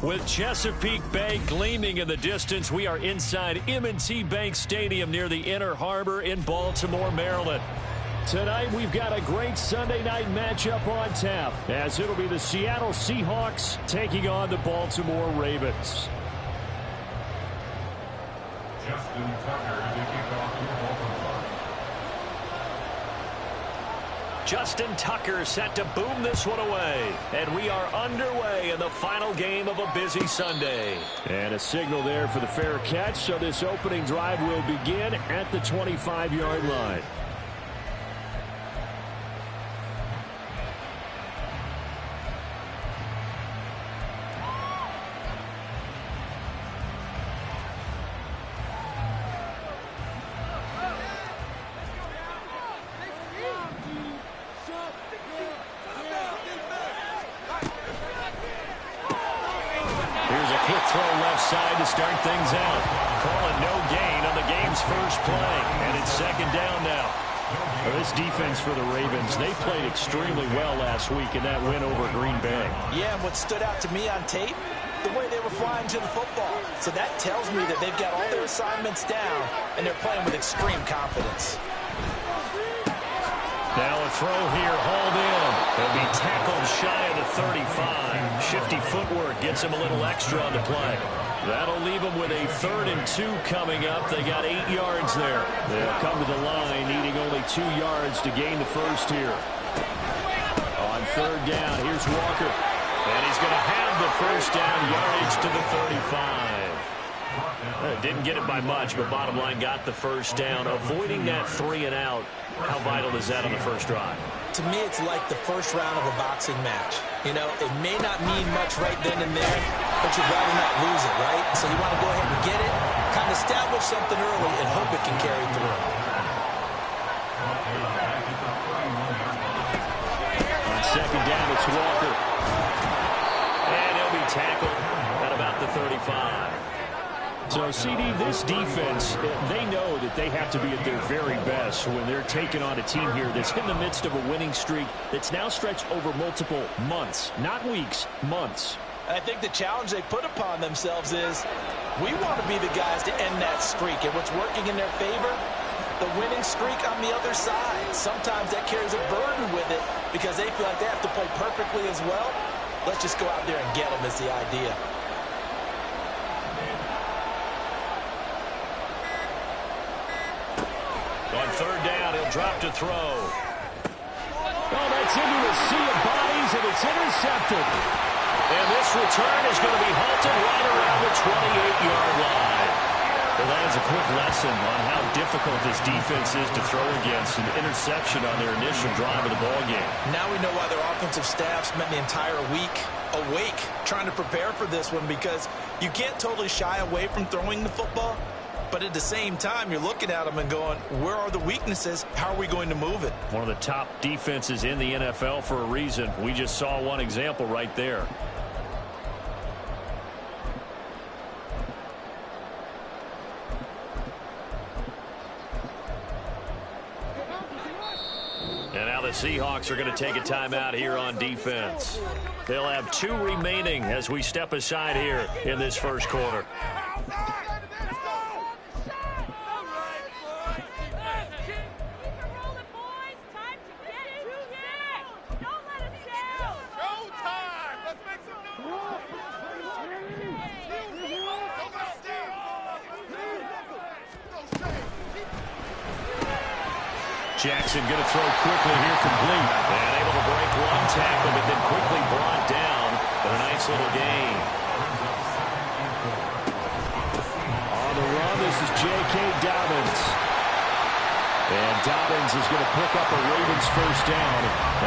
With Chesapeake Bay gleaming in the distance, we are inside M&T Bank Stadium near the Inner Harbor in Baltimore, Maryland. Tonight, we've got a great Sunday night matchup on tap, as it'll be the Seattle Seahawks taking on the Baltimore Ravens. Justin Tucker to kick off for Baltimore. Justin Tucker set to boom this one away. And we are underway in the final game of a busy Sunday. And a signal there for the fair catch, so this opening drive will begin at the 25-yard line. Side to start things out. Calling no gain on the game's first play. And it's second down now. Well, this defense for the Ravens, they played extremely well last week in that win over Green Bay. Yeah, and what stood out to me on tape, the way they were flying to the football. So that tells me that they've got all their assignments down, and they're playing with extreme confidence. Now a throw here, hauled in. He'll be tackled shy of the 35. Shifty footwork gets him a little extra on the play. That'll leave them with a 3rd and 2 coming up. They got 8 yards there. They'll come to the line, needing only 2 yards to gain the first here. On 3rd down, here's Walker. And he's going to have the first down, yardage to the 35. Didn't get it by much, but bottom line got the first down. Avoiding that 3 and out. How vital is that on the first drive? To me, it's like the first round of a boxing match. You know, it may not mean much right then and there, but you'd rather not lose it, right? So you want to go ahead and get it, kind of establish something early, and hope it can carry through. On second down, it's Walker. And he'll be tackled at about the 35. So, CD, this defense, they know that they have to be at their very best when they're taking on a team here that's in the midst of a winning streak that's now stretched over multiple months, not weeks, months. And I think the challenge they put upon themselves is we want to be the guys to end that streak. And what's working in their favor? The winning streak on the other side. Sometimes that carries a burden with it because they feel like they have to play perfectly as well. Let's just go out there and get them is the idea. On 3rd down, he'll drop to throw. Oh, that's into a sea of bodies, and it's intercepted. And this return is going to be halted right around the 28-yard line. Well, that is a quick lesson on how difficult this defense is to throw against. An interception on their initial drive of the ballgame. Now we know why their offensive staff spent the entire week awake trying to prepare for this one, because you can't totally shy away from throwing the football. But at the same time, you're looking at them and going, where are the weaknesses? How are we going to move it? One of the top defenses in the NFL for a reason. We just saw one example right there. And now the Seahawks are going to take a timeout here on defense. They'll have 2 remaining as we step aside here in this first quarter. Jackson going to throw quickly here, complete. And able to break one tackle, but then quickly brought down. But a nice little gain. On the run, this is J.K. Dobbins. And Dobbins is going to pick up a Ravens first down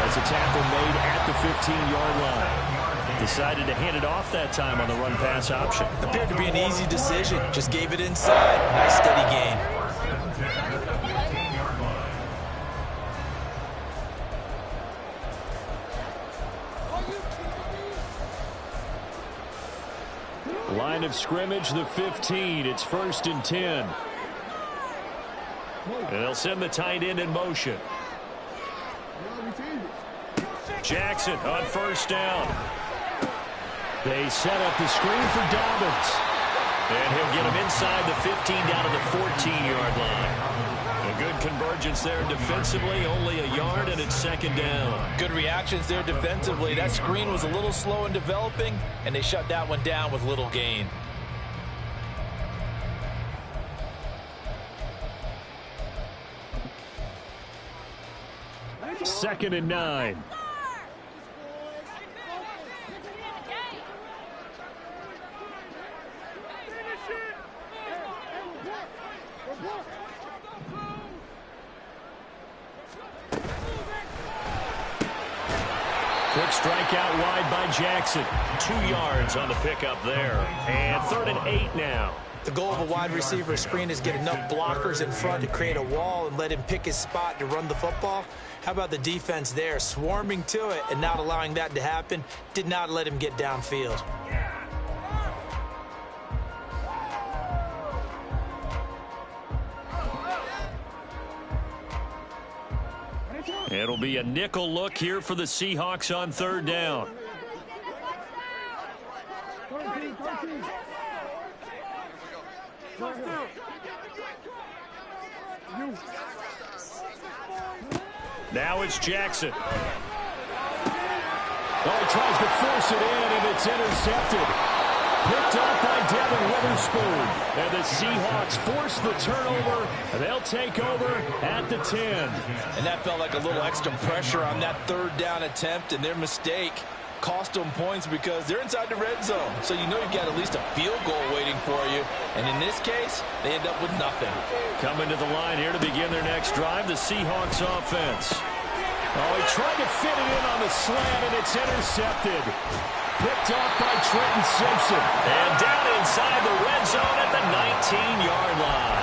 as a tackle made at the 15-yard line. Decided to hand it off that time on the run-pass option. Appeared to be an easy decision. Just gave it inside. Nice steady gain. Line of scrimmage, the 15. It's 1st and 10. And they'll send the tight end in motion. Jackson on first down. They set up the screen for Dobbins. And he'll get him inside the 15 down to the 14-yard line. A good convergence there defensively, only a yard, and it's second down. Good reactions there defensively. That screen was a little slow in developing, and they shut that one down with little gain. Second and 9. Quick strike out wide by Jackson. 2 yards on the pickup there. And 3rd and 8 now. The goal of a wide receiver screen is get enough blockers in front to create a wall and let him pick his spot to run the football. How about the defense there, swarming to it and not allowing that to happen? Did not let him get downfield. It'll be a nickel look here for the Seahawks on 3rd down. Now it's Jackson. Oh, he tries to force it in, and it's intercepted. Picked up by Devin Witherspoon. And the Seahawks force the turnover, and they'll take over at the 10. And that felt like a little extra pressure on that 3rd down attempt, and their mistake cost them points because they're inside the red zone. So you know you've got at least a field goal waiting for you. And in this case, they end up with nothing. Coming to the line here to begin their next drive, the Seahawks offense. Oh, he tried to fit it in on the slant, and it's intercepted. Picked off by Trenton Simpson. And down inside the red zone at the 19-yard line.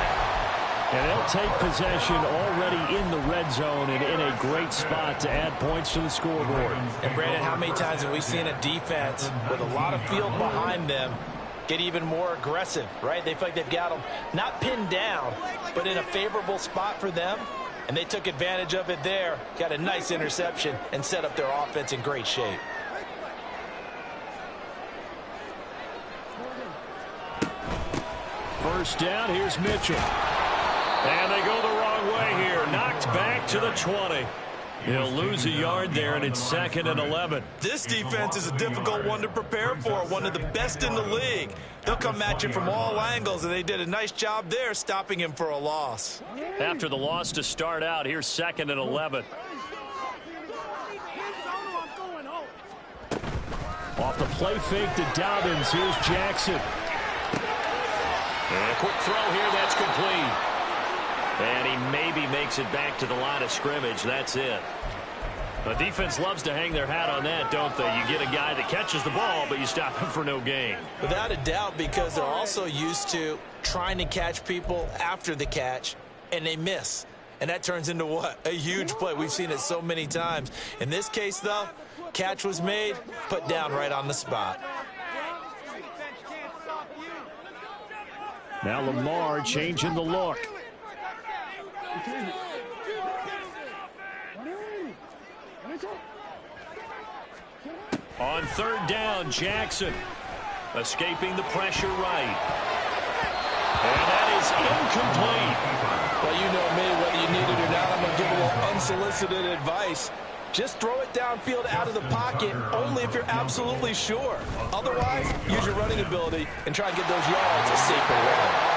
And they'll take possession already in the red zone and in a great spot to add points to the scoreboard. And, Brandon, how many times have we seen a defense with a lot of field behind them get even more aggressive, right? They feel like they've got them not pinned down, but in a favorable spot for them. And they took advantage of it there, got a nice interception, and set up their offense in great shape. First down, here's Mitchell. And they go the wrong way here. Knocked back to the 20. He'll lose a yard there, and it's 2nd and 11. This defense is a difficult one to prepare for, one of the best in the league. They'll come at you from all angles, and they did a nice job there stopping him for a loss. After the loss to start out, here's 2nd and 11. Off the play fake to Dobbins, here's Jackson. And a quick throw here, that's complete. And he maybe makes it back to the line of scrimmage. That's it. The defense loves to hang their hat on that, don't they? You get a guy that catches the ball, but you stop him for no gain. Without a doubt, because they're also used to trying to catch people after the catch, and they miss. And that turns into what? A huge play. We've seen it so many times. In this case, though, catch was made, put down right on the spot. Now Lamar changing the look. On 3rd down, Jackson escaping the pressure right. And that is incomplete. Well, you know me, whether you need it or not, I'm going to give a little unsolicited advice. Just throw it downfield out of the pocket only if you're absolutely sure. Otherwise, use your running ability and try and get those yards a safer way.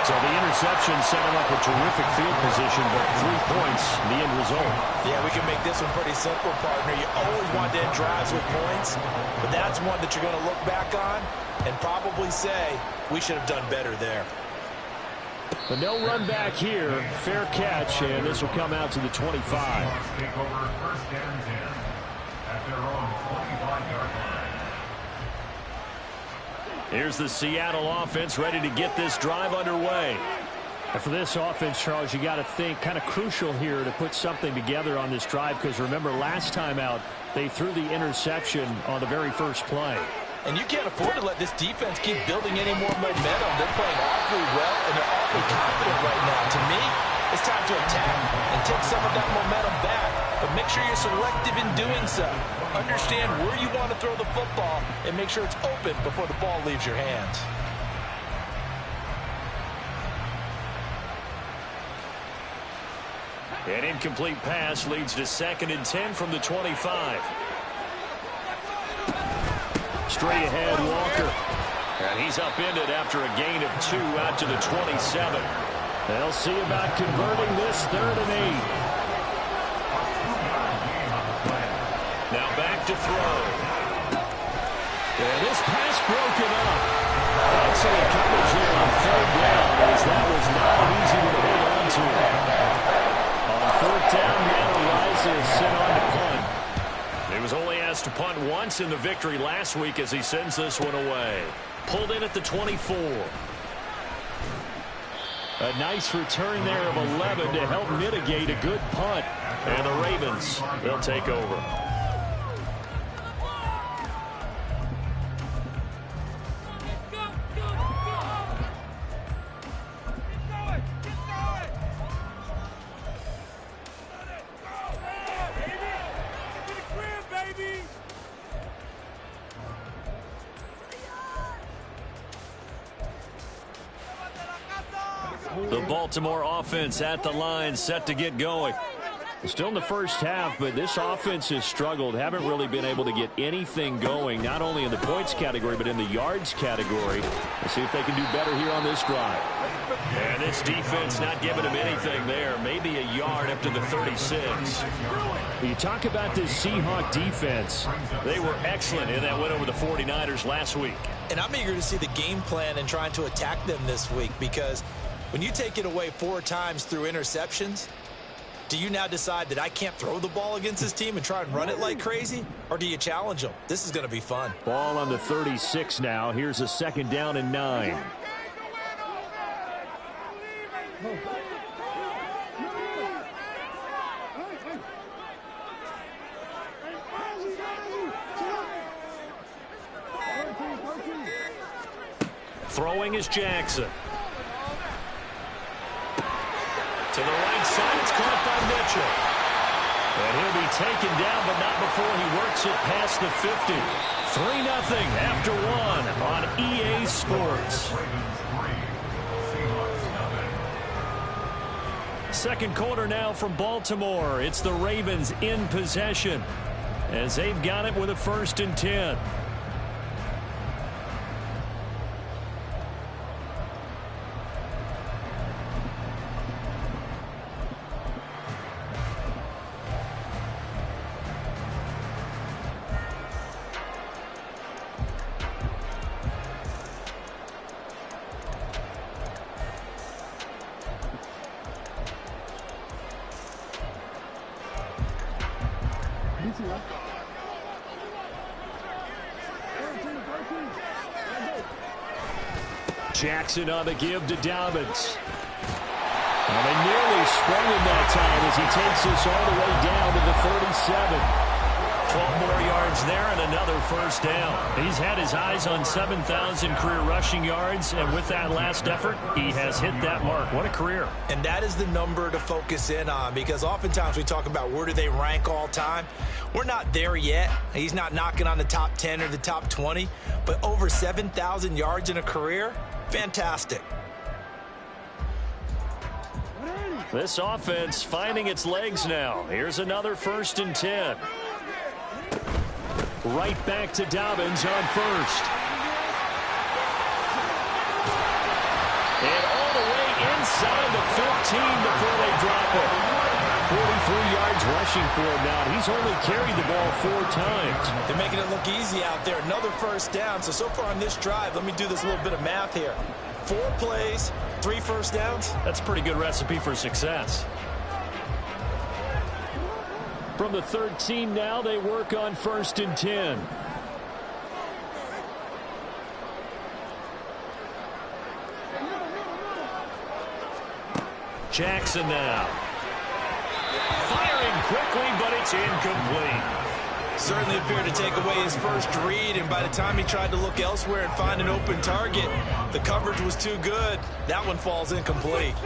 So the interception set him up a terrific field position, but 3 points, the end result. Yeah, we can make this one pretty simple, partner. You always want to end drives with points, but that's one that you're going to look back on and probably say, we should have done better there. But no run back here. Fair catch, and this will come out to the 25. Take over 1st and 10 at their own 25-yard line. Here's the Seattle offense ready to get this drive underway. And for this offense, Charles, you got to think kind of crucial here to put something together on this drive, because remember last time out they threw the interception on the very first play. And you can't afford to let this defense keep building any more momentum. They're playing awfully well, and they're awfully confident right now. To me, it's time to attack and take some of that momentum back, but mix make sure you're selective in doing so. Understand where you want to throw the football and make sure it's open before the ball leaves your hands. An incomplete pass leads to 2nd and 10 from the 25. Straight ahead, Walker. And he's upended after a gain of 2 out to the 27. They'll see about converting this 3rd and 8. Now back to throw. And this pass broken up. Excellent coverage here on 3rd down, as that was not an easy one to hold on to. On 4th down, Matt Ariza is sent on to punt. He was only asked to punt once in the victory last week as he sends this one away. Pulled in at the 24. A nice return there of 11 to help mitigate a good punt. And the Ravens, they'll take over. The Baltimore offense at the line, set to get going. Still in the first half, but this offense has struggled. Haven't really been able to get anything going, not only in the points category, but in the yards category. Let's see if they can do better here on this drive. And this defense not giving them anything there. Maybe a yard up to the 36. You talk about this Seahawk defense. They were excellent in that win over the 49ers last week. And I'm eager to see the game plan and trying to attack them this week, because when you take it away 4 times through interceptions, do you now decide that I can't throw the ball against this team and try and run it like crazy? Or do you challenge them? This is going to be fun. Ball on the 36 now. Here's a 2nd down and 9. Throwing is Jackson. To the right side, it's caught by Mitchell. And he'll be taken down, but not before he works it past the 50. 3-0 after 1 on EA Sports. Second quarter now from Baltimore. It's the Ravens in possession as they've got it with a 1st and 10. Jackson on the give to Dobbins. And they nearly sprung him that time as he takes this all the way down to the 37. 12 more yards there and another 1st down. He's had his eyes on 7,000 career rushing yards, and with that last effort, he has hit that mark. What a career. And that is the number to focus in on, because oftentimes we talk about where do they rank all time. We're not there yet. He's not knocking on the top 10 or the top 20, but over 7,000 yards in a career, fantastic. This offense finding its legs now. Here's another 1st and 10. Right back to Dobbins on 1st. And all the way inside the 15 before they drop it. 43 yards rushing for him now. He's only carried the ball 4 times. They're making it look easy out there. Another 1st down. So far on this drive, let me do this little bit of math here. 4 plays, 3 1st downs. That's a pretty good recipe for success. From the 13 now, they work on 1st and 10. Jackson now. Firing quickly, but it's incomplete. Certainly appeared to take away his first read, and by the time he tried to look elsewhere and find an open target, the coverage was too good. That one falls incomplete.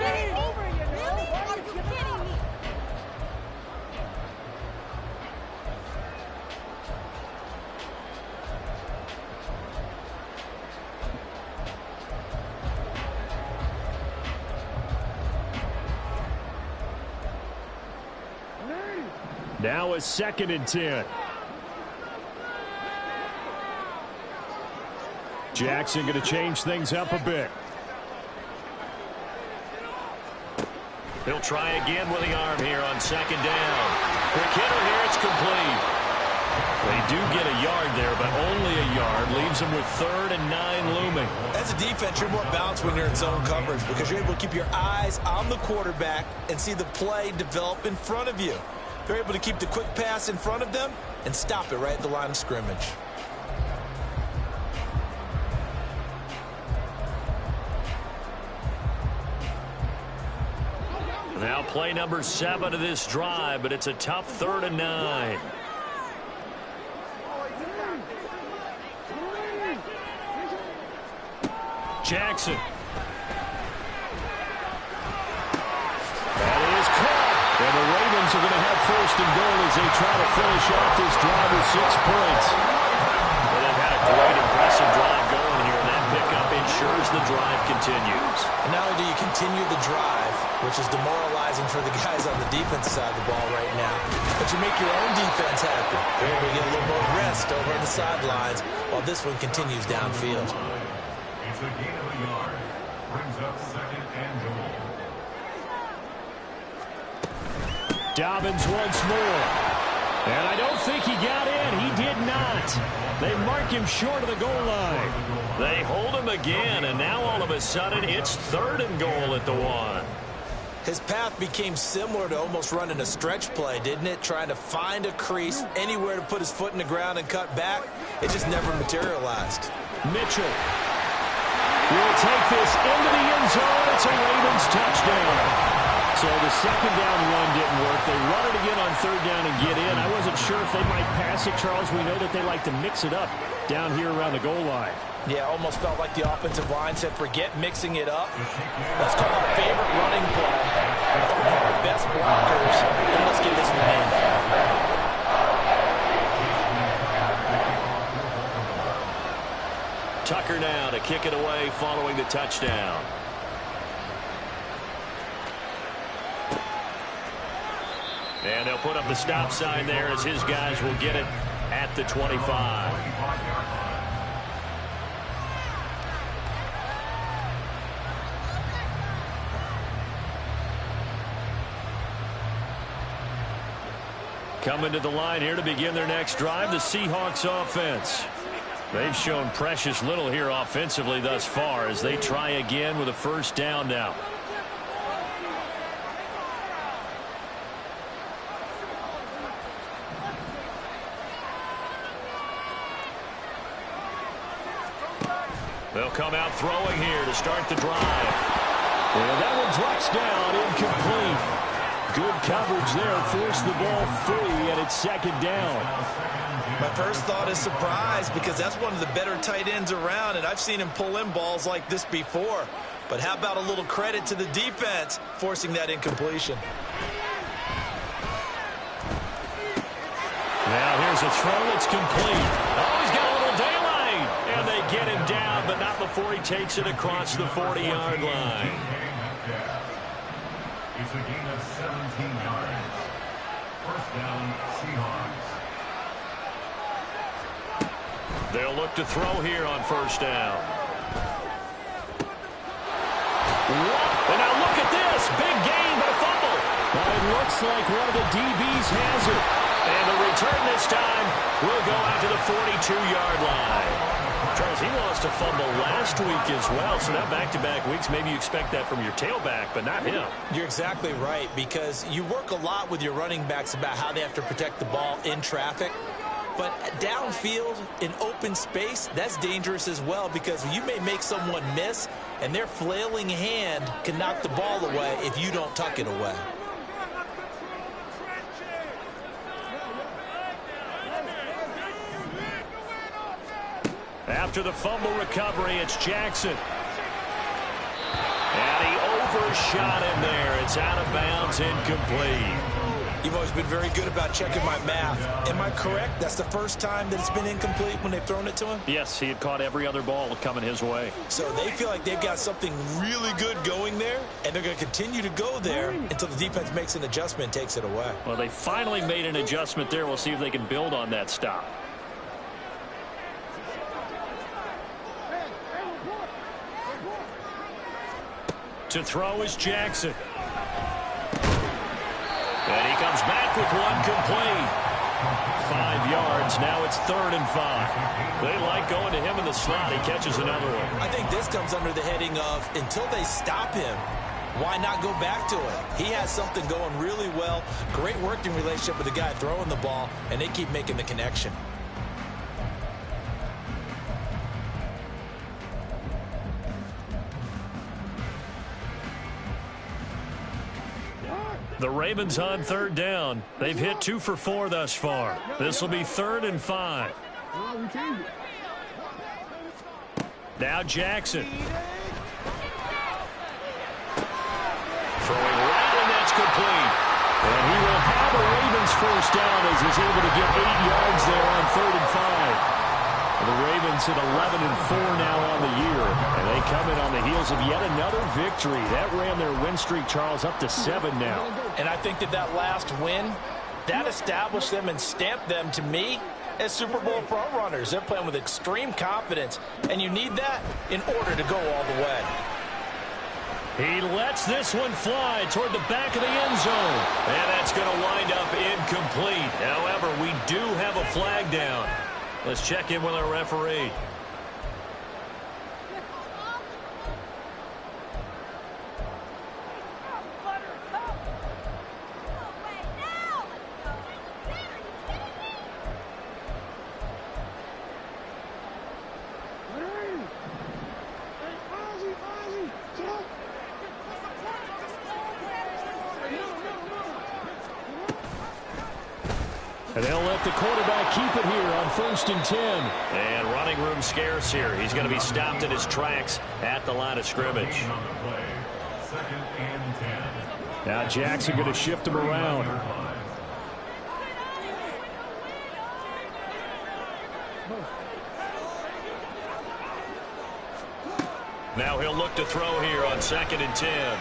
Now a 2nd and 10. Jackson going to change things up a bit. He'll try again with the arm here on 2nd down. Quick hitter here, it's complete. They do get a yard there, but only a yard. Leaves them with 3rd and 9 looming. As a defense, you're more balanced when you're in zone coverage because you're able to keep your eyes on the quarterback and see the play develop in front of you. They're able to keep the quick pass in front of them and stop it right at the line of scrimmage. Now play number 7 of this drive, but it's a tough 3rd and 9. Jackson. That is caught. And the Ravens are going to have 1st and goal as they try to finish off this drive with 6 points. Well, they've had a great, impressive drive going here, and that pickup ensures the drive continues. And not only do you continue the drive, which is demoralizing for the guys on the defense side of the ball right now, but you make your own defense happy. They're able to get a little more rest over on the sidelines while this one continues downfield. It's a gain of a yard. Brings up 2nd and goal. Dobbins once more. And I don't think he got in. He did not. They mark him short of the goal line. They hold him again, and now all of a sudden it's 3rd and goal at the 1. His path became similar to almost running a stretch play, didn't it? Trying to find a crease, anywhere to put his foot in the ground and cut back. It just never materialized. Mitchell will take this into the end zone. It's a Ravens touchdown. So the 2nd down run didn't work. They run it again on 3rd down and get in. I wasn't sure if they might pass it, Charles. We know that they like to mix it up down here around the goal line. Yeah, almost felt like the offensive line said, forget mixing it up. Let's call our favorite running play. Our best blockers, and let's get this one in. Tucker now to kick it away following the touchdown. And they'll put up the stop sign there as his guys will get it at the 25. Coming to the line here to begin their next drive, the Seahawks offense. They've shown precious little here offensively thus far as they try again with a 1st down now. They'll come out throwing here to start the drive. And that one drops down, incomplete. Good coverage there, forced the ball free, and it's 2nd down. My first thought is surprise because that's one of the better tight ends around, and I've seen him pull in balls like this before. But how about a little credit to the defense forcing that incompletion? Now here's a throw that's complete. Oh, he's got a little daylight. And they get him down, but not before he takes it across the 40-yard line. It's a gain of 17 yards. 1st down, Seahawks. They'll look to throw here on 1st down. And now look at this. Big gain, but a fumble. Well, it looks like one of the DBs has it. And the return this time will go out to the 42-yard line. Charles, he lost a fumble last week as well, so now back-to-back weeks, maybe you expect that from your tailback, but not him. You're exactly right, because you work a lot with your running backs about how they have to protect the ball in traffic. But downfield, in open space, that's dangerous as well, because you may make someone miss, and their flailing hand can knock the ball away if you don't tuck it away. After the fumble recovery, it's Jackson. And he overshot him there. It's out of bounds, incomplete. You've always been very good about checking my math. Am I correct? That's the first time that it's been incomplete when they've thrown it to him? Yes, he had caught every other ball coming his way. So they feel like they've got something really good going there, and they're going to continue to go there until the defense makes an adjustment and takes it away. Well, they finally made an adjustment there. We'll see if they can build on that stop. To throw is Jackson. And he comes back with one complete. 5 yards. Now it's 3rd and 5. They like going to him in the slot. He catches another one. I think this comes under the heading of until they stop him, why not go back to him? He has something going really well. Great working relationship with the guy throwing the ball, and they keep making the connection. The Ravens on 3rd down. They've hit 2 for 4 thus far. This will be 3rd and 5. Now Jackson. Throwing right, and that's complete. And he will have a Ravens first down as he's able to get 8 yards there on 3rd and 5. The Ravens at 11-4 now on the year, and they come in on the heels of yet another victory. That ran their win streak, Charles, up to 7 now. And I think that last win, that established them and stamped them, to me, as Super Bowl front runners. They're playing with extreme confidence, and you need that in order to go all the way. He lets this one fly toward the back of the end zone, and that's going to wind up incomplete. However, we do have a flag down. Let's check in with our referee. And they'll let the quarterback keep it here on 1st and 10. And running room scarce here. He's going to be stopped in his tracks at the line of scrimmage. 2nd and 10. Now Jackson going to shift him around. Now he'll look to throw here on 2nd and 10.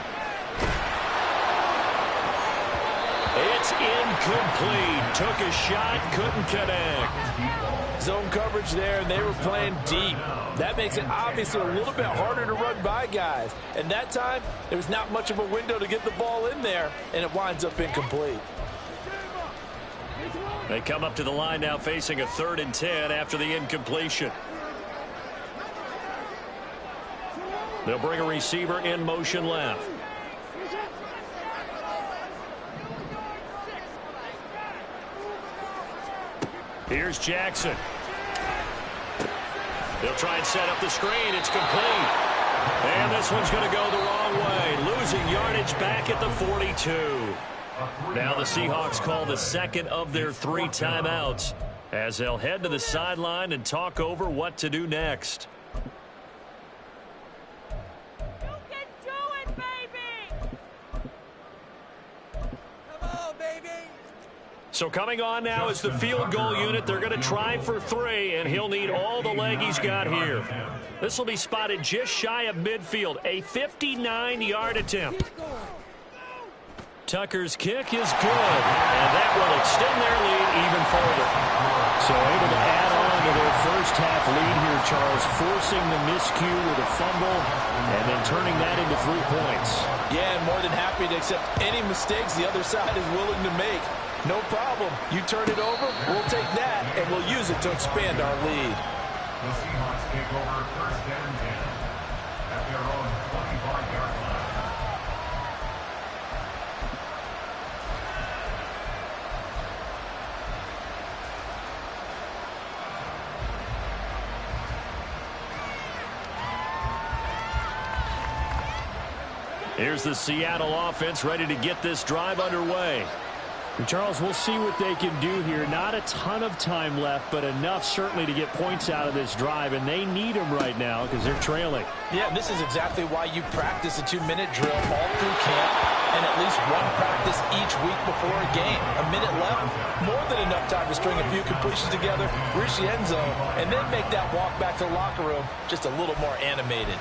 It's incomplete. Took a shot, couldn't connect. Zone coverage there, and they were playing deep. That makes it obviously a little bit harder to run by guys. And that time, there was not much of a window to get the ball in there, and it winds up incomplete. They come up to the line now facing a 3rd and 10 after the incompletion. They'll bring a receiver in motion left. Here's Jackson. They'll try and set up the screen. It's complete. And this one's going to go the wrong way. Losing yardage back at the 42. Now the Seahawks call the 2nd of their 3 timeouts as they'll head to the sideline and talk over what to do next. So coming on now is the field goal unit. They're going to try for 3, and he'll need all the leg he's got here. This will be spotted just shy of midfield, a 59-yard attempt. Tucker's kick is good, and that will extend their lead even further. So able to add on to their first half lead here, Charles, forcing the miscue with a fumble and then turning that into 3 points. Yeah, and more than happy to accept any mistakes the other side is willing to make. No problem. You turn it over, we'll take that, and we'll use it to expand our lead. The Seahawks take over 1st and 10 at their own 25-yard line. Here's the Seattle offense ready to get this drive underway. And Charles, we'll see what they can do here. Not a ton of time left, but enough certainly to get points out of this drive, and they need them right now because they're trailing. Yeah, and this is exactly why you practice a 2-minute drill all through camp and at least one practice each week before a game. A minute left, more than enough time to string a few completions together, reach the end zone, and then make that walk back to the locker room just a little more animated.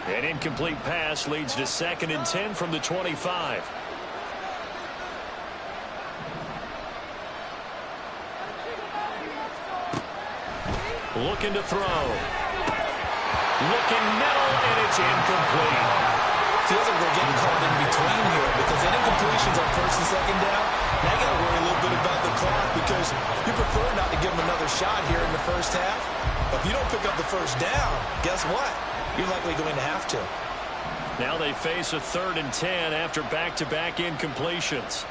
An incomplete pass leads to 2nd and 10 from the 25. Looking to throw. Looking middle, and it's incomplete. Feels like we're getting called in between here because any incompletions on 1st and 2nd down, now you got to worry a little bit about the clock because you prefer not to give them another shot here in the first half. But if you don't pick up the 1st down, guess what? You're likely going to have to. Now they face a 3rd and 10 after back-to-back incompletions.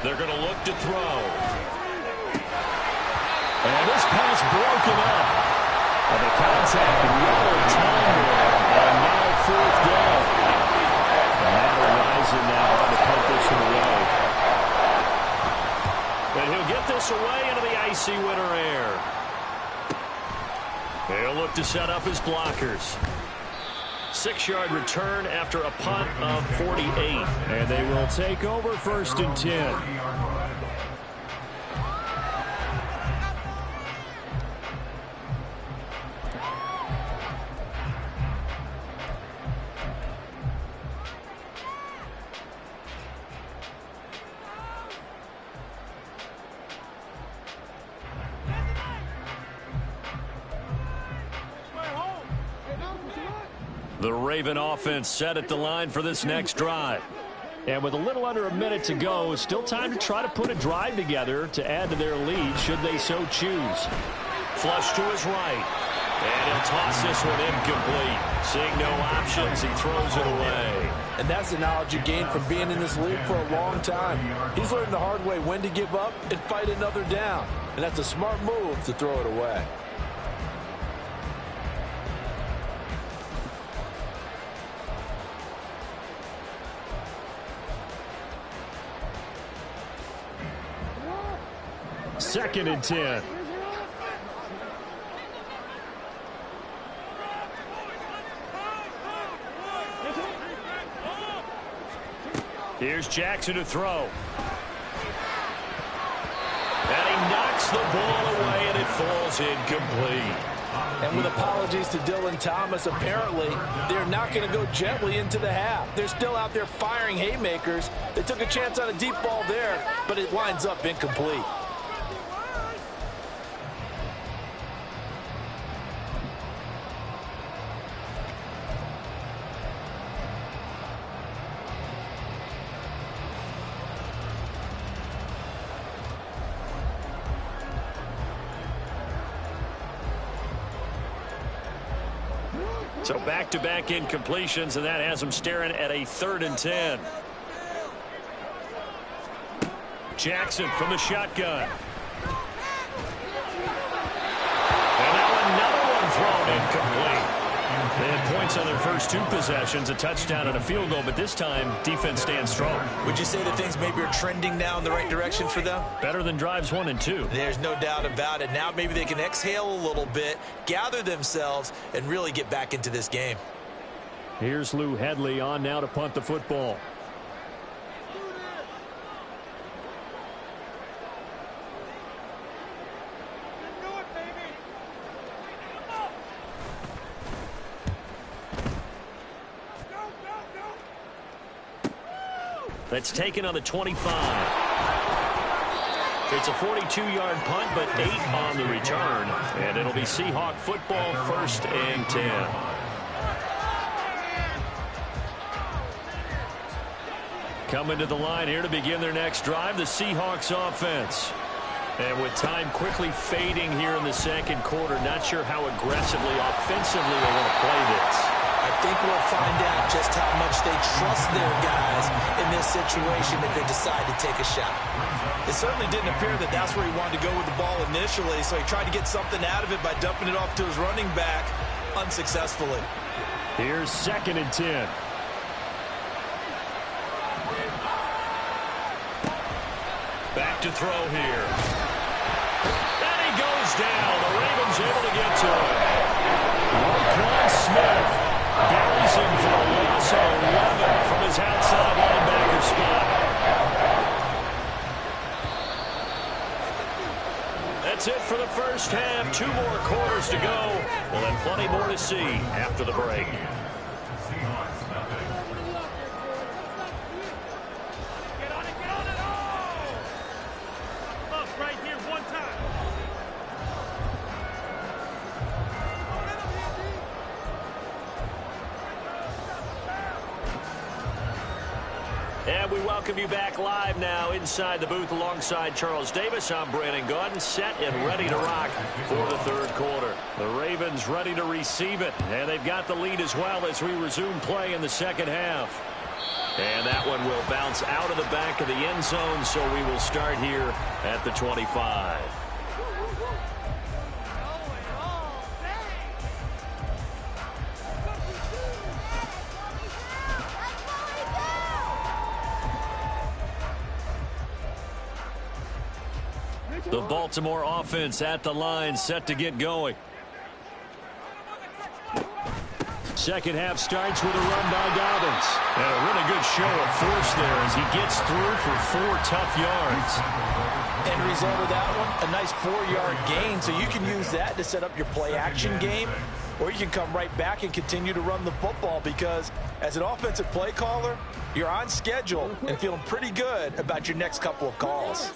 They're going to look to throw. And this pass broken up. And the contact rather time there. And now 4th down. Matt Horizon now on to punt this one away. And he'll get this away into the icy winter air. He'll look to set up his blockers. 6-yard return after a punt of 48. And they will take over 1st and 10. The Raven offense set at the line for this next drive. And with a little under a minute to go, still time to try to put a drive together to add to their lead should they so choose. Flush to his right. And he'll toss this one incomplete. Seeing no options, he throws it away. And that's the knowledge you gain from being in this league for a long time. He's learned the hard way when to give up and fight another down. And that's a smart move to throw it away. Second and 10. Here's Jackson to throw. And he knocks the ball away, and it falls incomplete. And with apologies to Dylan Thomas, apparently they're not going to go gently into the half. They're still out there firing haymakers. They took a chance on a deep ball there, but it winds up incomplete. So back-to-back incompletions, and that has them staring at a 3rd and 10. Jackson from the shotgun. And now another one thrown incomplete. They had points on their first 2 possessions, a touchdown and a field goal, but this time defense stands strong. Would you say that things maybe are trending now in the right direction for them? Better than drives 1 and 2. There's no doubt about it. Now maybe they can exhale a little bit, gather themselves, and really get back into this game. Here's Lou Headley on now to punt the football. That's taken on the 25. It's a 42-yard punt, but 8 on the return. And it'll be Seahawk football, 1st and 10. Coming to the line here to begin their next drive, the Seahawks offense. And with time quickly fading here in the 2nd quarter, not sure how aggressively, offensively they want to play this. I think we'll find out just how much they trust their guys in this situation if they decide to take a shot. It certainly didn't appear that that's where he wanted to go with the ball initially, so he tried to get something out of it by dumping it off to his running back unsuccessfully. Here's 2nd and 10. Back to throw here. And he goes down. The Ravens able to get to him. Roquan Smith buries him for a loss of 11 from his outside linebacker spot. That's it for the first half. 2 more quarters to go. We'll have plenty more to see after the break. And we welcome you back live now inside the booth alongside Charles Davis. I'm Brandon Gaudin, set and ready to rock for the 3rd quarter. The Ravens ready to receive it, and they've got the lead as well as we resume play in the 2nd half. And that one will bounce out of the back of the end zone, so we will start here at the 25. The Baltimore offense at the line, set to get going. 2nd half starts with a run by Dobbins. And a really good show of force there as he gets through for 4 tough yards. End result of that one, a nice 4-yard gain, so you can use that to set up your play-action game, or you can come right back and continue to run the football because as an offensive play caller, you're on schedule and feeling pretty good about your next couple of calls.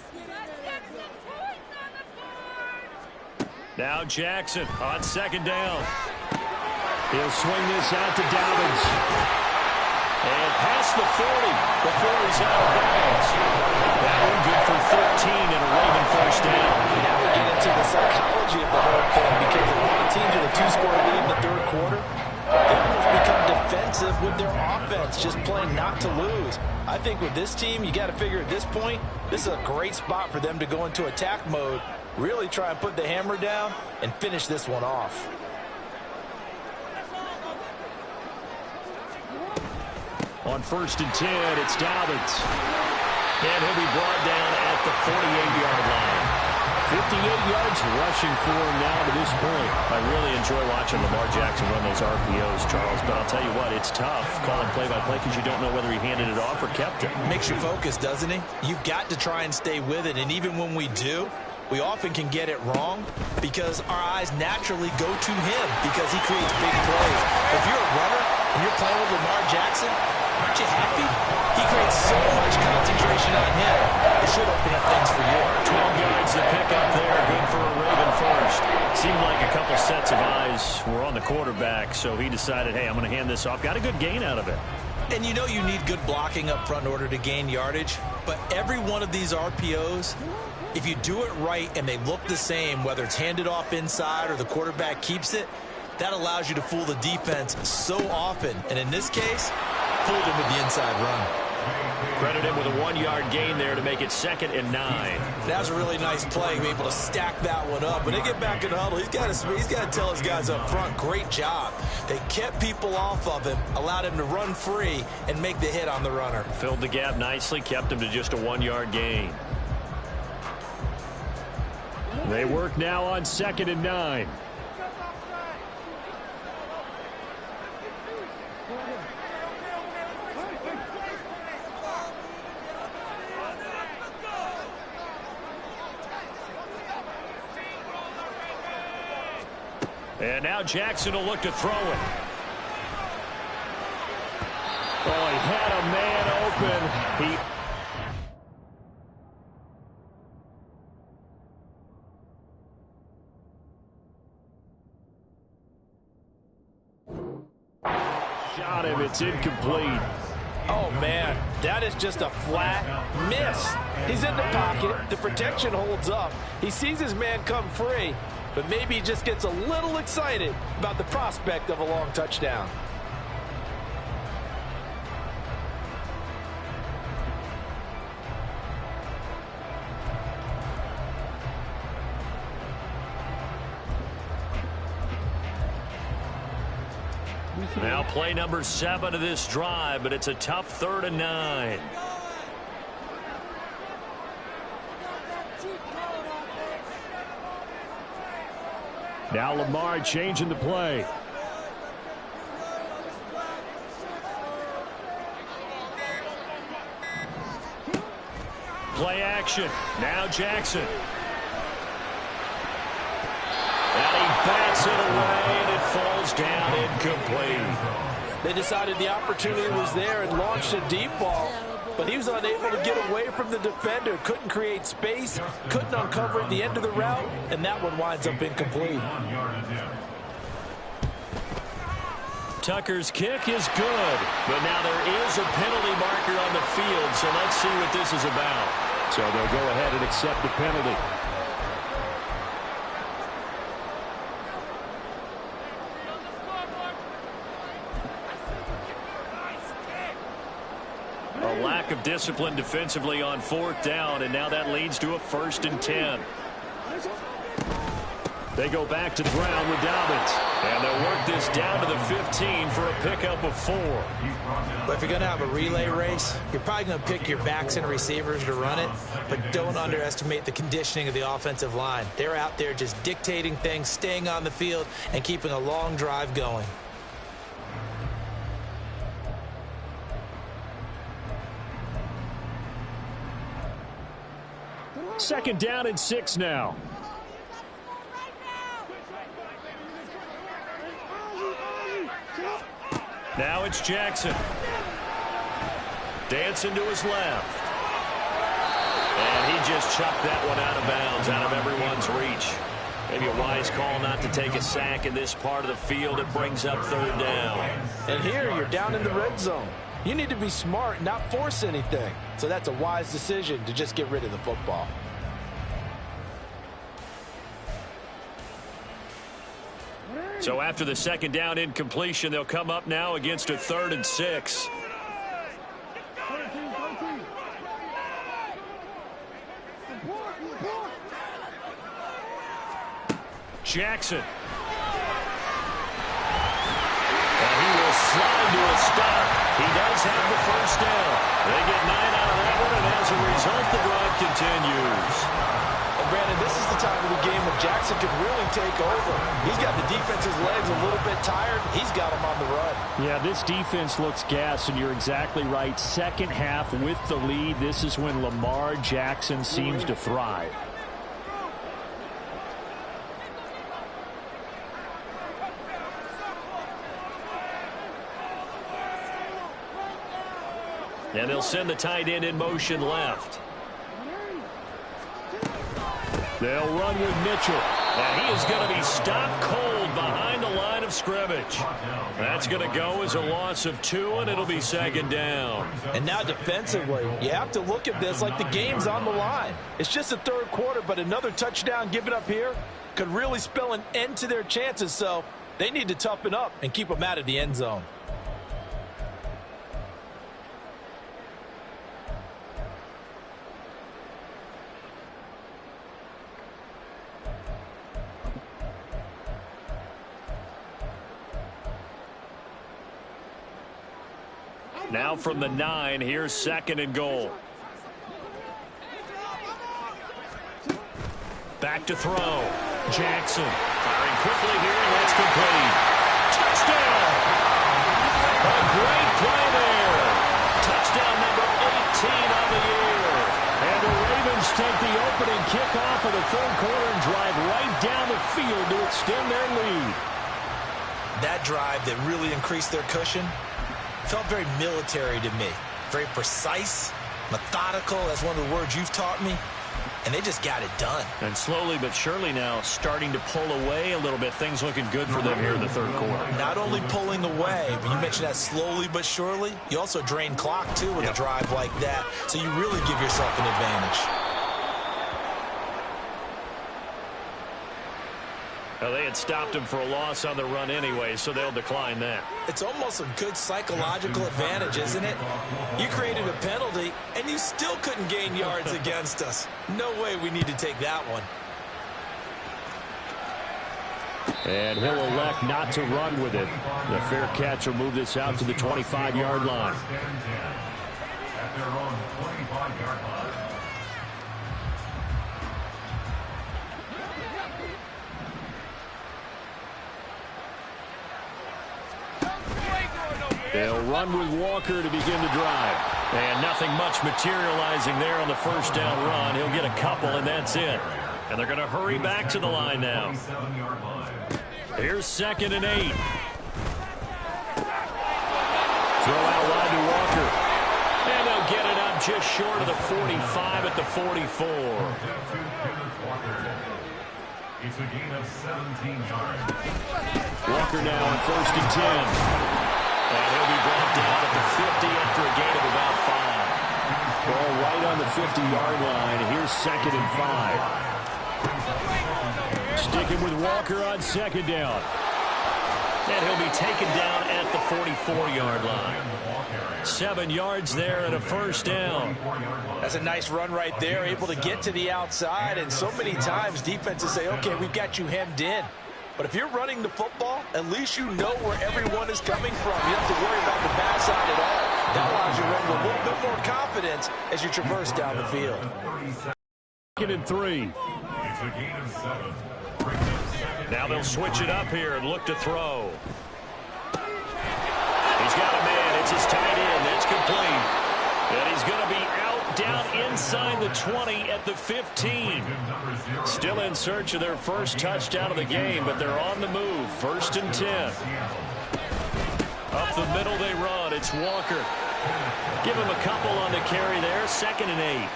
Now Jackson on 2nd down. He'll swing this out to Dobbins. And past the 40 before he's out of bounds. That one good for 13 and a Raven 1st down. Now we get into the psychology of the whole thing because a lot of teams with a 2-score lead in the 3rd quarter, they almost become defensive with their offense, just playing not to lose. I think with this team, you got to figure at this point, this is a great spot for them to go into attack mode, really try and put the hammer down and finish this one off. On 1st and 10, it's Dobbins. And he'll be brought down at the 48-yard line. 58 yards rushing for him now to this point. I really enjoy watching Lamar Jackson run those RPOs, Charles, but I'll tell you what, it's tough calling play-by-play because you don't know whether he handed it off or kept it. Makes you focus, doesn't he? You've got to try and stay with it, and even when we do, we often can get it wrong because our eyes naturally go to him because he creates big plays. If you're a runner and you're playing with Lamar Jackson, aren't you happy? He creates so much concentration on him. It should open up things for you. 12 yards to pick up there. Good for a Raven 1st. Seemed like a couple sets of eyes were on the quarterback, so he decided, hey, I'm going to hand this off. Got a good gain out of it. And you know you need good blocking up front in order to gain yardage, but every one of these RPOs, if you do it right and they look the same, whether it's handed off inside or the quarterback keeps it, that allows you to fool the defense so often. And in this case, fooled him with the inside run. Credit him with a 1-yard gain there to make it 2nd and 9. That was a really nice play, able to stack that one up. When they get back in the huddle, he's got to tell his guys up front, great job. They kept people off of him, allowed him to run free and make the hit on the runner. Filled the gap nicely, kept him to just a 1-yard gain. They work now on 2nd and 9. And now Jackson will look to throw it. Oh, he had a man open. Shot him. It's incomplete. Oh, man, that is just a flat miss. He's in the pocket. The protection holds up. He sees his man come free, but maybe he just gets a little excited about the prospect of a long touchdown. Now play number 7 of this drive, but it's a tough 3rd and 9. Now Lamar changing the play. Play action. Now Jackson. And he bats it away, and it falls down incomplete. They decided the opportunity was there and launched a deep ball, but he was unable to get away from the defender. Couldn't create space, couldn't uncover at the end of the route, and that one winds up incomplete. Tucker's kick is good, but now there is a penalty marker on the field, so let's see what this is about. So they'll go ahead and accept the penalty. A lack of discipline defensively on 4th down, and now that leads to a 1st and 10. They go back to the ground with Dobbins. And they'll work this down to the 15 for a pickup of 4. But if you're going to have a relay race, you're probably going to pick your backs and receivers to run it, but don't underestimate the conditioning of the offensive line. They're out there just dictating things, staying on the field, and keeping a long drive going. Second down and 6 now. Now it's Jackson. Dancing to his left. And he just chucked that one out of bounds, out of everyone's reach. Maybe a wise call not to take a sack in this part of the field. It brings up 3rd down. And here you're down in the red zone. You need to be smart and not force anything. So that's a wise decision to just get rid of the football. So after the 2nd down incompletion, they'll come up now against a 3rd and 6. Jackson. And he will slide to a stop. He does have the 1st down. They get 9 out of that one, and as a result, the drive continues. Brandon, this is the time of the game when Jackson could really take over. He's got the defense's legs a little bit tired. He's got them on the run. Yeah, this defense looks gassed, and you're exactly right. Second half with the lead, this is when Lamar Jackson seems to thrive. And they'll send the tight end in motion left. They'll run with Mitchell. And he is going to be stopped cold behind the line of scrimmage. That's going to go as a loss of 2, and it'll be 2nd down. And now defensively, you have to look at this like the game's on the line. It's just the 3rd quarter, but another touchdown given up here could really spell an end to their chances. So they need to toughen up and keep them out of the end zone. Now from the 9, here's 2nd and goal. Back to throw. Jackson firing quickly here, and that's complete. Touchdown! A great play there. Touchdown number 18 on the year. And the Ravens take the opening kickoff of the 3rd quarter and drive right down the field to extend their lead. That drive that really increased their cushion felt very military to me. Very precise, methodical. That's one of the words you've taught me. And they just got it done. And slowly but surely now starting to pull away a little bit. Things looking good for them here in the 3rd quarter. Not only pulling away, but you mentioned that slowly but surely. You also drain clock, too, with a drive like that. So you really give yourself an advantage. Well, they had stopped him for a loss on the run anyway, so they'll decline that. It's almost a good psychological advantage, isn't it? You created a penalty, and you still couldn't gain yards against us. No way we need to take that one. And he'll elect not to run with it. The fair catch will move this out to the 25-yard line. At their own 25-yard line. They'll run with Walker to begin the drive. And nothing much materializing there on the first down run. He'll get a couple, and that's it. And they're going to hurry back to the line now. Here's 2nd and 8. Throw out wide to Walker. And they'll get it up just short of the 45 at the 44. It's a gain of 17 yards. Walker now on 1st and 10. And he'll be brought down at the 50 after a gain of about 5. Ball right on the 50-yard line. Here's 2nd and 5. Sticking with Walker on 2nd down. And he'll be taken down at the 44-yard line. 7 yards there and a first down. That's a nice run right there, able to get to the outside. And so many times defenses say, okay, we've got you hemmed in. But if you're running the football, at least you know where everyone is coming from. You don't have to worry about the backside at all. That allows you to run with a little bit more confidence as you traverse down the field. 2nd and 3. It's a gain of 7. Now they'll switch it up here and look to throw. He's got a man. It's his tight end. That's complete. And he's going to be out down inside the 20 at the 15. Still in search of their first touchdown of the game, but they're on the move. 1st and 10. Up the middle they run. It's Walker. Give him a couple on the carry there. 2nd and 8.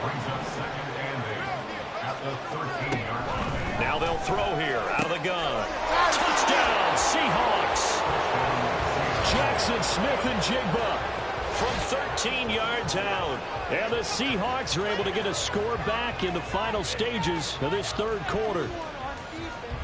Brings up 2nd and 8 at the 13-yard line. Now they'll throw here out of the gun. Touchdown, Seahawks. Jackson Smith and Jigba from 13 yards out. And the Seahawks are able to get a score back in the final stages of this 3rd quarter.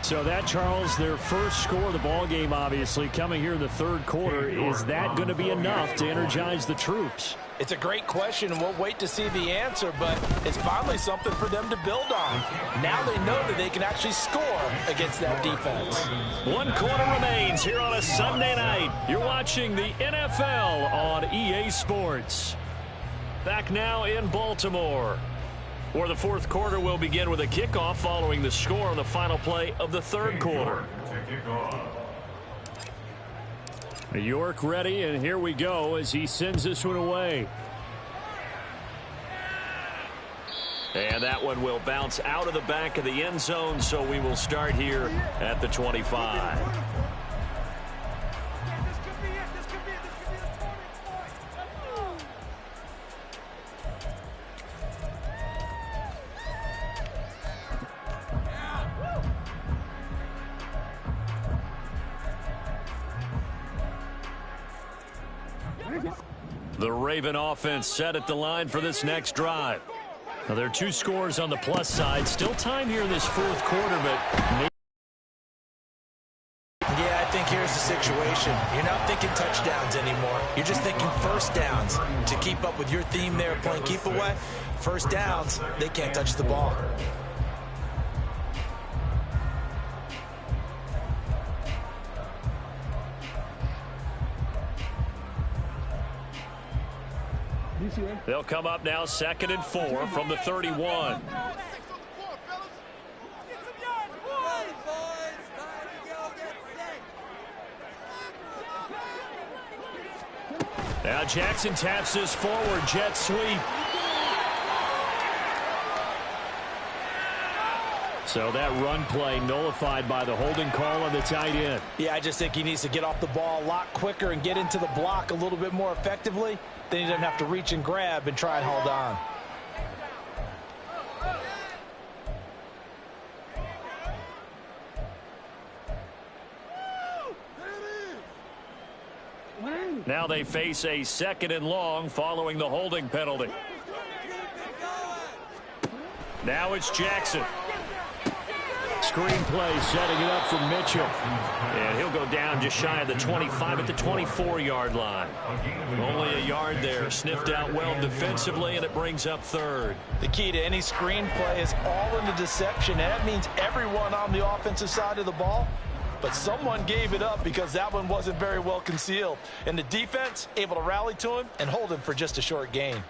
So that, Charles, their first score of the ball game, obviously, coming here in the 3rd quarter. Is that going to be enough to energize the troops? It's a great question, and we'll wait to see the answer, but it's finally something for them to build on. Now they know that they can actually score against that defense. 1 quarter remains here on a Sunday night. You're watching the NFL on EA Sports. Back now in Baltimore, where the 4th quarter will begin with a kickoff following the score on the final play of the 3rd quarter. York ready, and here we go as he sends this one away. And that one will bounce out of the back of the end zone, so we will start here at the 25. The Raven offense set at the line for this next drive. Now, there are 2 scores on the plus side. Still time here in this 4th quarter, but yeah, I think here's the situation. You're not thinking touchdowns anymore. You're just thinking first downs. To keep up with your theme there, playing keep away, first downs, they can't touch the ball. they'll come up now 2nd and 4 from the 31. Now Jackson taps this forward, jet sweep. So that run play nullified by the holding call on the tight end. Yeah, I just think he needs to get off the ball a lot quicker and get into the block a little bit more effectively. Then he doesn't have to reach and grab and try and hold on. Now they face a 2nd and long following the holding penalty. Now it's Jackson. Screenplay setting it up for Mitchell. And he'll go down just shy of the 25 at the 24-yard line. Only a yard there. Sniffed out well defensively, and it brings up third. The key to any screenplay is all in the deception. And that means everyone on the offensive side of the ball. But someone gave it up because that one wasn't very well concealed. And the defense able to rally to him and hold him for just a short gain.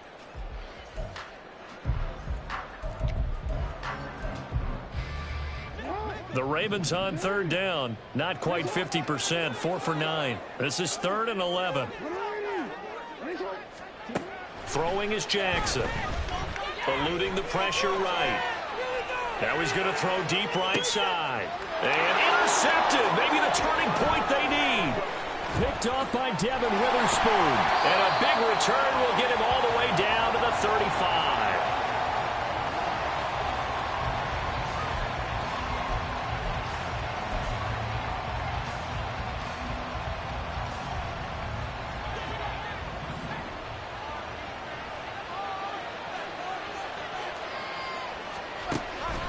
The Ravens on third down. Not quite 50%. 4 for 9. This is 3rd and 11. Throwing is Jackson. Eluding the pressure right. Now he's going to throw deep right side. And intercepted. Maybe the turning point they need. Picked off by Devin Witherspoon. And a big return will get him all the way down to the 35.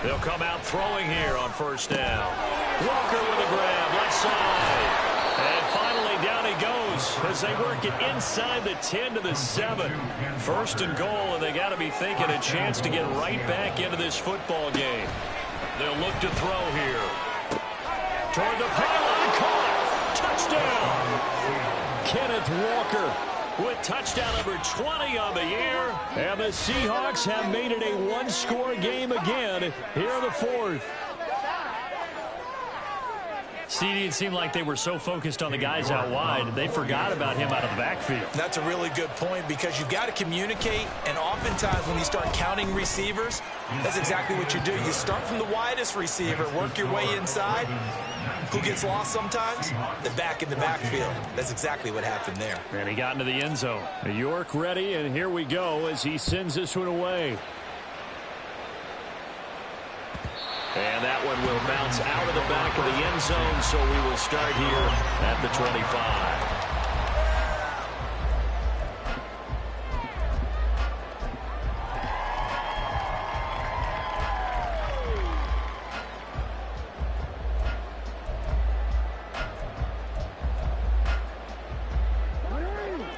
They'll come out throwing here on first down. Walker with a grab, left side. And finally down he goes as they work it inside the 10 to the 7. 1st and goal, and they got to be thinking a chance to get right back into this football game. They'll look to throw here. Toward the pylon, caught. Touchdown. Kenneth Walker with touchdown number 20 on the year. And the Seahawks have made it a one-score game again here in the 4th. CD, it seemed like they were so focused on the guys out wide, they forgot about him out of the backfield. That's a really good point because you've got to communicate, and oftentimes when you start counting receivers, that's exactly what you do. You start from the widest receiver, work your way inside. Who gets lost sometimes? The back in the backfield. That's exactly what happened there. And he got into the end zone. York ready, and here we go as he sends this one away. And that one will bounce out of the back of the end zone, so we will start here at the 25.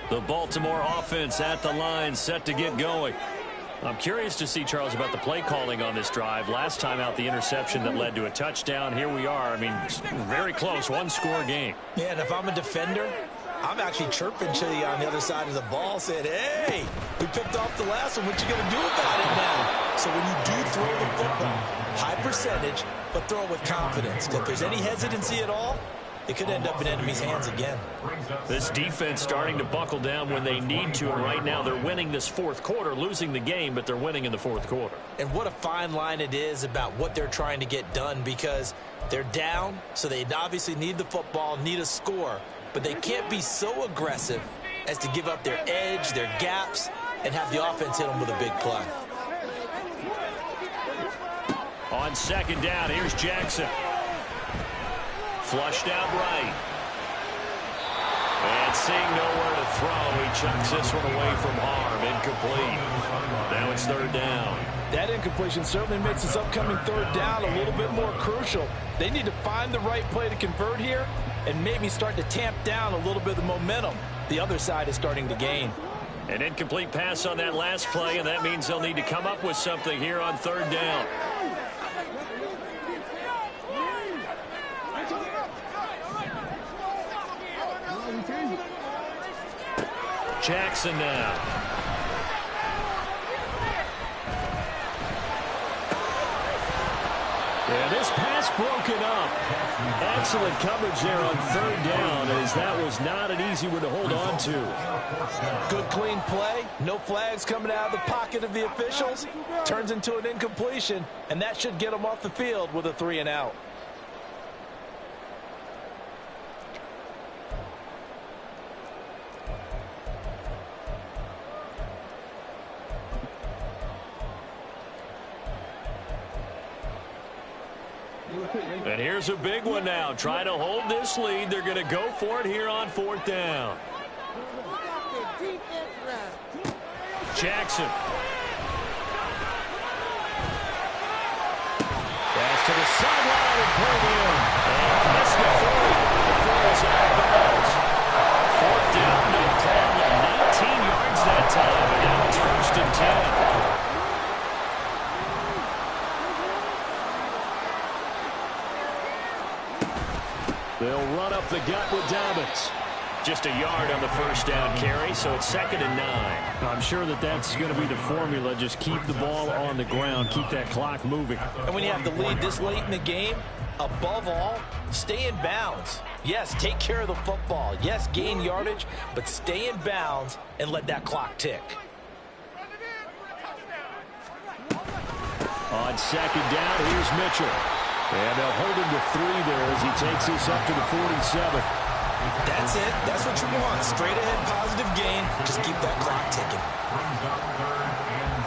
The Baltimore offense at the line, set to get going. I'm curious to see, Charles, about the play calling on this drive. Last time out, the interception that led to a touchdown. Here we are. I mean, very close, one-score game. Yeah, and if I'm a defender, I'm actually chirping to you on the other side of the ball, saying, hey, we picked off the last one. What you going to do about it now? So when you do throw the football, high percentage, but throw it with confidence. If there's any hesitancy at all, it could end up in enemy's hands again. This defense starting to buckle down when they need to, and right now they're winning this 4th quarter, losing the game, but they're winning in the 4th quarter. And what a fine line it is about what they're trying to get done, because they're down, so they obviously need the football, need a score, but they can't be so aggressive as to give up their edge, their gaps, and have the offense hit them with a big play. On 2nd down, here's Jackson. Flushed out right. And seeing nowhere to throw, he chucks this one away from harm. Incomplete. Now it's 3rd down. That incompletion certainly makes this upcoming 3rd down a little bit more crucial. They need to find the right play to convert here and maybe start to tamp down a little bit of the momentum the other side is starting to gain. An incomplete pass on that last play, and that means they'll need to come up with something here on 3rd down. Jackson now. And this pass broken up. Excellent coverage there on 3rd down, as that was not an easy one to hold on to. Good clean play. No flags coming out of the pocket of the officials. Turns into an incompletion, and that should get them off the field with a 3 and out. And here's a big one now. Try to hold this lead. They're going to go for it here on 4th down. Jackson. Pass to the sideline and pulled in. And past the 40 before he's out of bounds. Fourth down, no problem. 19 yards that time, and now it's 1st and 10. They'll run up the gut with Dobbins. Just a yard on the first down carry, so it's 2nd and 9. I'm sure that's going to be the formula. Just keep the ball on the ground, keep that clock moving. And when you have the lead this late in the game, above all, stay in bounds. Yes, take care of the football. Yes, gain yardage, but stay in bounds and let that clock tick. On 2nd down, here's Mitchell. And they'll hold him to 3 there as he takes this up to the 47. That's it. That's what you want. Straight ahead, positive gain. Just keep that clock ticking. Brings up 3rd and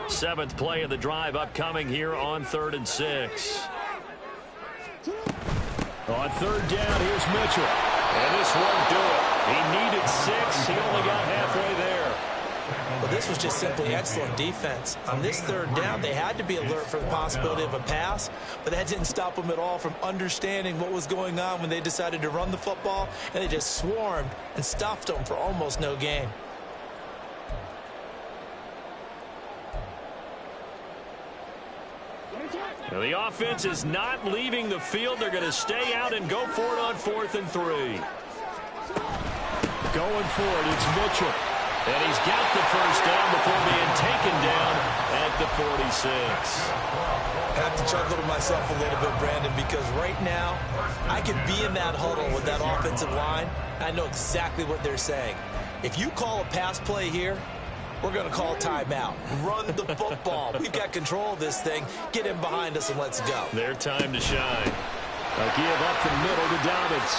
6. 7th play of the drive upcoming here on 3rd and 6. On 3rd down, here's Mitchell. And this won't do it. He needed 6. He only got halfway there. Well, this was just simply excellent defense. On this 3rd down, they had to be alert for the possibility of a pass, but that didn't stop them at all from understanding what was going on when they decided to run the football, and they just swarmed and stuffed them for almost no gain. Now, the offense is not leaving the field. They're going to stay out and go for it on 4th and 3. Going for it, it's Mitchell. And he's got the first down before being taken down at the 46. I have to chuckle to myself a little bit, Brandon, because right now I could be in that huddle with that offensive line. I know exactly what they're saying. If you call a pass play here, we're going to call timeout. Run the football. We've got control of this thing. Get him behind us and let's go. Their time to shine. A give up the middle to Dobbins.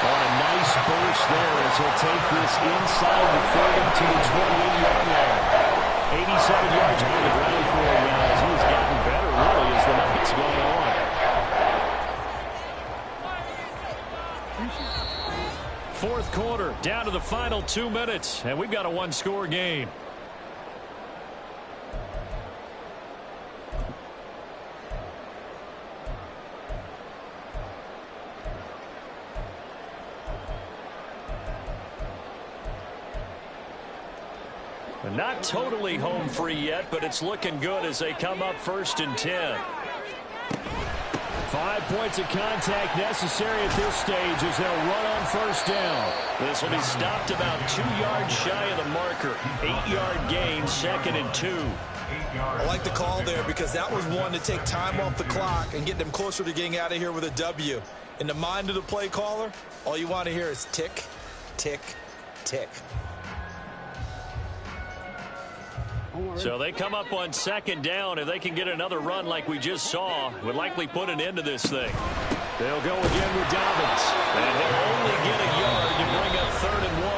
On a nice burst there as he'll take this inside the 30 to the 28-yard line. 87 yards on the ground for him now as he's gotten better really as the night's going on. Fourth quarter, down to the final 2 minutes, and we've got a one-score game. Not totally home free yet, but it's looking good as they come up 1st and 10. 5 points of contact necessary at this stage as they'll run on 1st down. This will be stopped about 2 yards shy of the marker. 8-yard gain, 2nd and 2. I like the call there because that was one to take time off the clock and get them closer to getting out of here with a W. In the mind of the play caller, all you want to hear is tick, tick, tick. So they come up on 2nd down. If they can get another run like we just saw, would likely put an end to this thing. They'll go again with Dobbins. And he'll only get a yard to bring up 3rd and 1.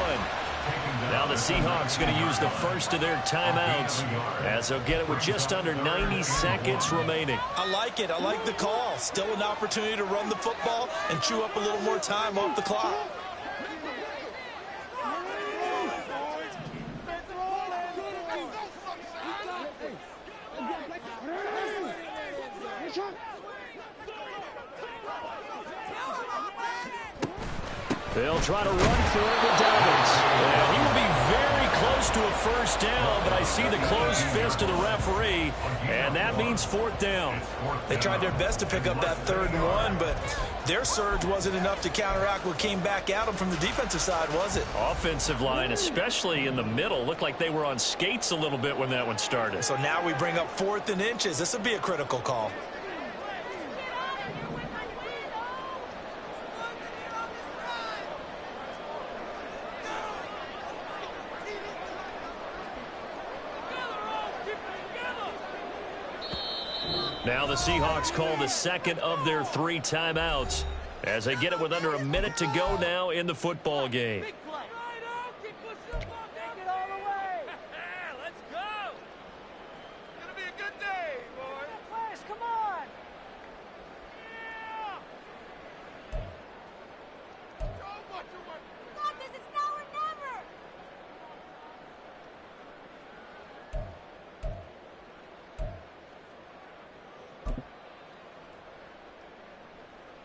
Now the Seahawks going to use the first of their timeouts as they'll get it with just under 90 seconds remaining. I like it. I like the call. Still an opportunity to run the football and chew up a little more time off the clock. They'll try to run for it with Dobbins. And he will be very close to a 1st down, but I see the closed fist of the referee, and that means 4th down. They tried their best to pick up that 3rd and 1, but their surge wasn't enough to counteract what came back at them from the defensive side, was it? Offensive line, especially in the middle, looked like they were on skates a little bit when that one started. So now we bring up 4th and inches. This will be a critical call. Now the Seahawks call the 2nd of their 3 timeouts as they get it with under a minute to go now in the football game. Let's go. It's going to be a good day, boys. Come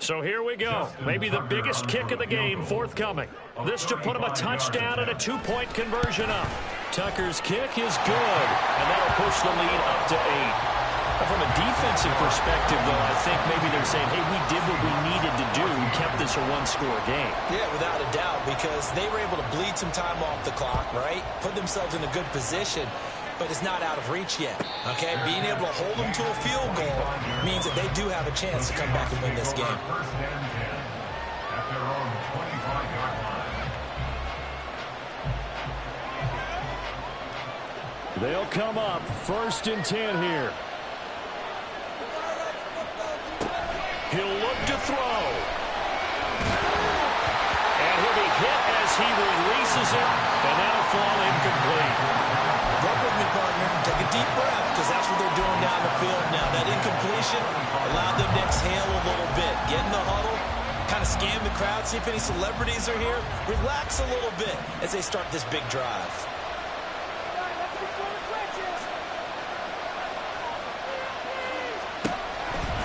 So here we go. Maybe the biggest kick of the game forthcoming. This to put him a touchdown and a 2-point conversion up. Tucker's kick is good, and that'll push the lead up to 8. From a defensive perspective, though, I think maybe they're saying, hey, we did what we needed to do, kept this a one-score game. Yeah, without a doubt, because they were able to bleed some time off the clock, right? Put themselves in a good position, but it's not out of reach yet, okay? Being able to hold them to a field goal means that they do have a chance to come back and win this game. First and 10 at their own 25-yard line. They'll come up first and 10 here. He'll look to throw. And he'll be hit as he releases it, and that'll fall incomplete. Work with me, partner. Take a deep breath, because that's what they're doing down the field now. That incompletion allowed them to exhale a little bit. Get in the huddle, kind of scan the crowd, see if any celebrities are here. Relax a little bit as they start this big drive.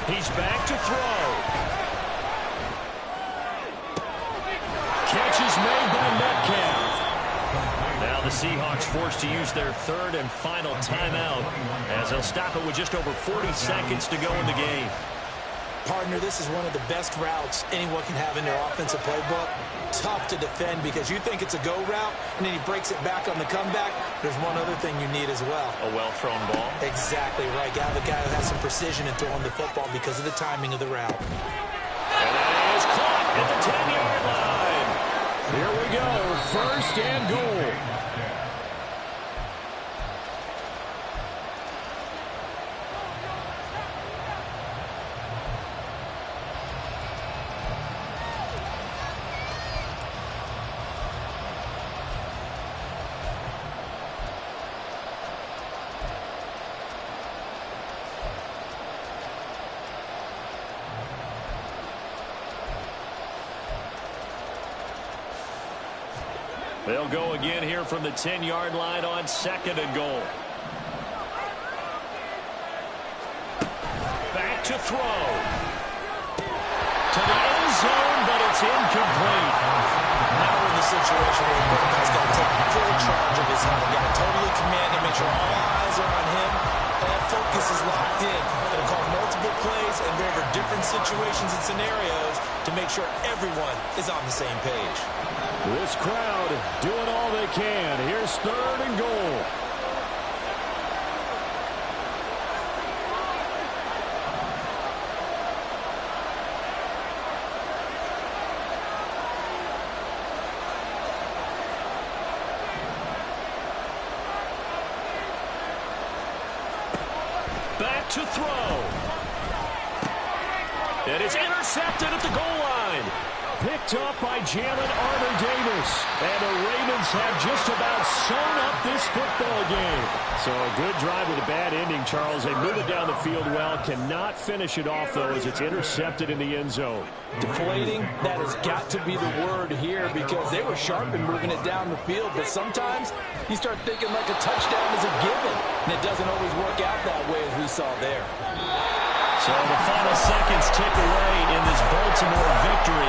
He's back to throw. Catch is made by Metcalf. Now the Seahawks forced to use their third and final timeout as they'll stop it with just over 40 seconds to go in the game. Partner, this is one of the best routes anyone can have in their offensive playbook. Tough to defend because you think it's a go route, and then he breaks it back on the comeback. There's one other thing you need as well. A well-thrown ball. Exactly right. Got the guy who has some precision in throwing the football because of the timing of the route. And that is caught at the 10-yard line. Here we go, first and goal. They'll go again here from the 10-yard line on second and goal. Back to throw. To the end zone, but it's incomplete. Now we're in the situation where the quarterback's got to take full charge of his health. Got to totally command him, make sure all eyes are on him. All focus is locked in. Going to call multiple plays and go over different situations and scenarios to make sure everyone is on the same page. This crowd doing all they can. Here's third and goal. Back to throw. And it's intercepted at the goal line. Picked up by Jalen Armour-Davis. And the Ravens have just about sewn up this football game. So a good drive with a bad ending, Charles. They move it down the field well. Cannot finish it off, though, as it's intercepted in the end zone. Deflating, that has got to be the word here because they were sharp in moving it down the field. But sometimes you start thinking like a touchdown is a given. And it doesn't always work out that way as we saw there. So the final seconds tick away in this Baltimore victory.